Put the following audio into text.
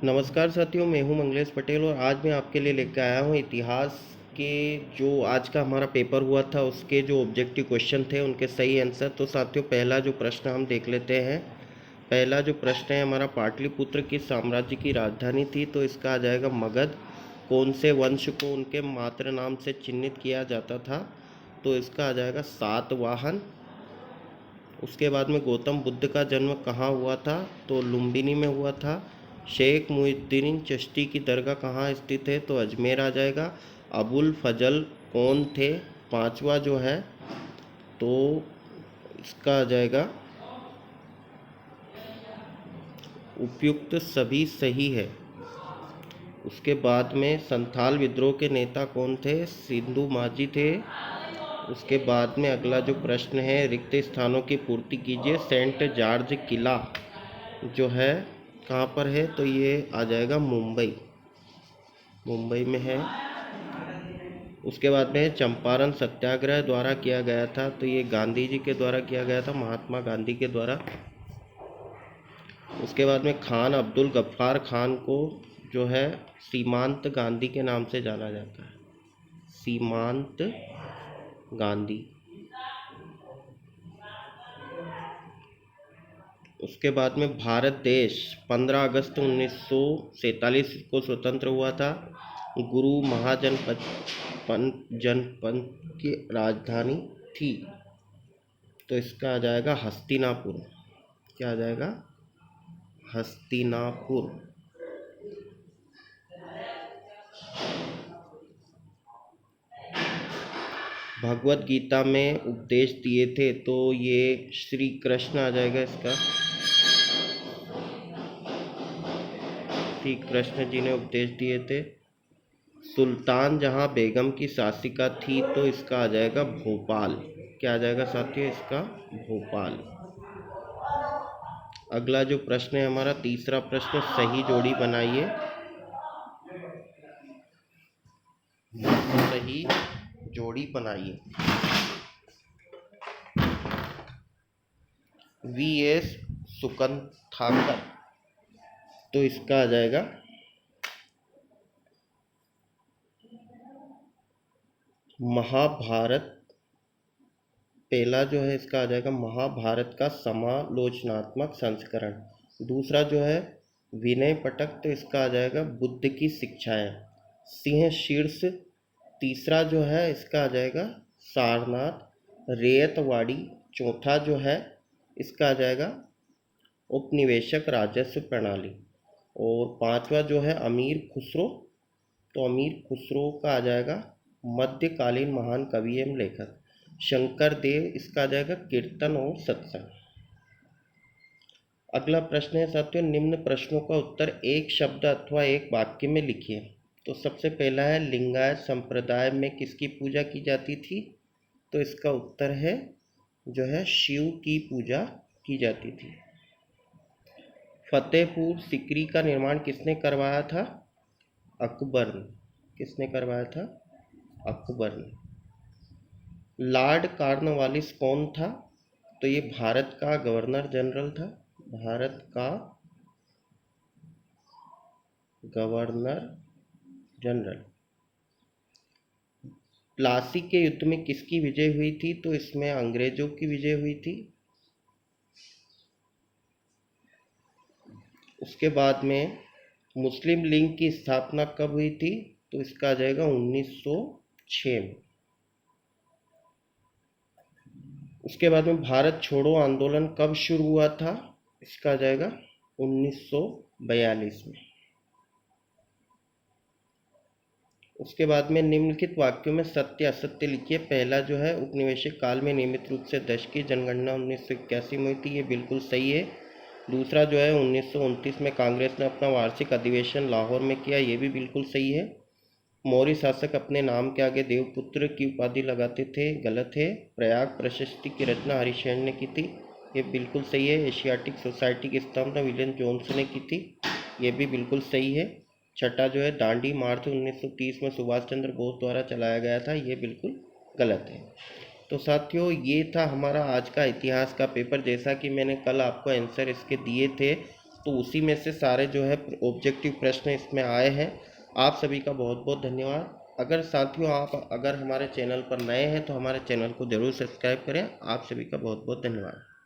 नमस्कार साथियों, मैं हूं मंगलेश पटेल और आज मैं आपके लिए लेकर आया हूं इतिहास के जो आज का हमारा पेपर हुआ था उसके जो ऑब्जेक्टिव क्वेश्चन थे उनके सही आंसर। तो साथियों, पहला जो प्रश्न हम देख लेते हैं। पहला जो प्रश्न है हमारा, पाटलिपुत्र किस साम्राज्य की राजधानी थी? तो इसका आ जाएगा मगध। कौन से वंश को उनके मातृ नाम से चिन्हित किया जाता था? तो इसका आ जाएगा सातवाहन। उसके बाद में गौतम बुद्ध का जन्म कहाँ हुआ था? तो लुम्बिनी में हुआ था। शेख मुहिउद्दीन चिश्ती की दरगाह कहाँ स्थित है? तो अजमेर आ जाएगा। अबुल फजल कौन थे? पांचवा जो है तो इसका आ जाएगा उपयुक्त सभी सही है। उसके बाद में संथाल विद्रोह के नेता कौन थे? सिंधु माझी थे। उसके बाद में अगला जो प्रश्न है, रिक्त स्थानों की पूर्ति कीजिए। सेंट जॉर्ज किला जो है कहाँ पर है? तो ये आ जाएगा मुंबई में है। उसके बाद में चंपारण सत्याग्रह द्वारा किया गया था, तो ये गांधी जी के द्वारा किया गया था, महात्मा गांधी के द्वारा। उसके बाद में खान अब्दुल गफ्फार खान को जो है सीमांत गांधी के नाम से जाना जाता है। सीमांत गांधी। उसके बाद में भारत देश 15 अगस्त 1947 को स्वतंत्र हुआ था। गुरु महाजनपद जनपद की राजधानी थी, तो इसका आ जाएगा हस्तिनापुर। क्या आ जाएगा? हस्तिनापुर। भगवत गीता में उपदेश दिए थे, तो ये श्री कृष्ण आ जाएगा इसका। श्री कृष्ण जी ने उपदेश दिए थे। सुल्तान जहां बेगम की शासिका थी, तो इसका आ जाएगा भोपाल। क्या आ जाएगा साथियों? इसका भोपाल। अगला जो प्रश्न है हमारा, तीसरा प्रश्न, सही जोड़ी बनाइए। सही जोड़ी बनाइए। वीएस सुकंथाकर, तो इसका आ जाएगा महाभारत। पहला जो है इसका आ जाएगा महाभारत का समालोचनात्मक संस्करण। दूसरा जो है विनय पटक, तो इसका आ जाएगा बुद्ध की शिक्षाएं। सिंह शीर्ष। तीसरा जो है इसका आ जाएगा सारनाथ रेयतवाड़ी। चौथा जो है इसका आ जाएगा उपनिवेशक राजस्व प्रणाली। और पांचवा जो है अमीर खुसरो, तो अमीर खुसरो का आ जाएगा मध्यकालीन महान कवि एवं लेखक। शंकर देव, इसका आ जाएगा कीर्तन और सत्संग। अगला प्रश्न है साथियों, निम्न प्रश्नों का उत्तर एक शब्द अथवा एक वाक्य में लिखिए। तो सबसे पहला है, लिंगायत संप्रदाय में किसकी पूजा की जाती थी? तो इसका उत्तर है जो है शिव की पूजा की जाती थी। फतेहपुर सिकरी का निर्माण किसने करवाया था? अकबर ने। किसने करवाया था? अकबर ने। लॉर्ड कॉर्नवालिस कौन था? तो ये भारत का गवर्नर जनरल था। भारत का गवर्नर जनरल। प्लासी के युद्ध में किसकी विजय हुई थी? तो इसमें अंग्रेजों की विजय हुई थी। उसके बाद में मुस्लिम लीग की स्थापना कब हुई थी? तो इसका आ जाएगा 1906 में। उसके बाद में भारत छोड़ो आंदोलन कब शुरू हुआ था? इसका आ जाएगा 1942 में। उसके बाद में निम्नलिखित वाक्यों में सत्य असत्य लिखिए। पहला जो है, उपनिवेशिक काल में नियमित रूप से दश की जनगणना 1981 में हुई थी, ये बिल्कुल सही है। दूसरा जो है, 1929 में कांग्रेस ने अपना वार्षिक अधिवेशन लाहौर में किया, ये भी बिल्कुल सही है। मौर्य शासक अपने नाम के आगे देवपुत्र की उपाधि लगाते थे, गलत है। प्रयाग प्रशस्ति की रचना हरिशेन ने की थी, ये बिल्कुल सही है। एशियाटिक सोसाइटी की स्थापना विलियम जोन्स ने की थी, ये भी बिल्कुल सही है। छठा जो है, दांडी मार्च 1930 में सुभाष चंद्र बोस द्वारा चलाया गया था, ये बिल्कुल गलत है। तो साथियों, ये था हमारा आज का इतिहास का पेपर। जैसा कि मैंने कल आपको आंसर इसके दिए थे, तो उसी में से सारे जो है ऑब्जेक्टिव प्रश्न इसमें आए हैं। आप सभी का बहुत बहुत धन्यवाद। अगर साथियों आप अगर हमारे चैनल पर नए हैं तो हमारे चैनल को ज़रूर सब्सक्राइब करें। आप सभी का बहुत बहुत धन्यवाद।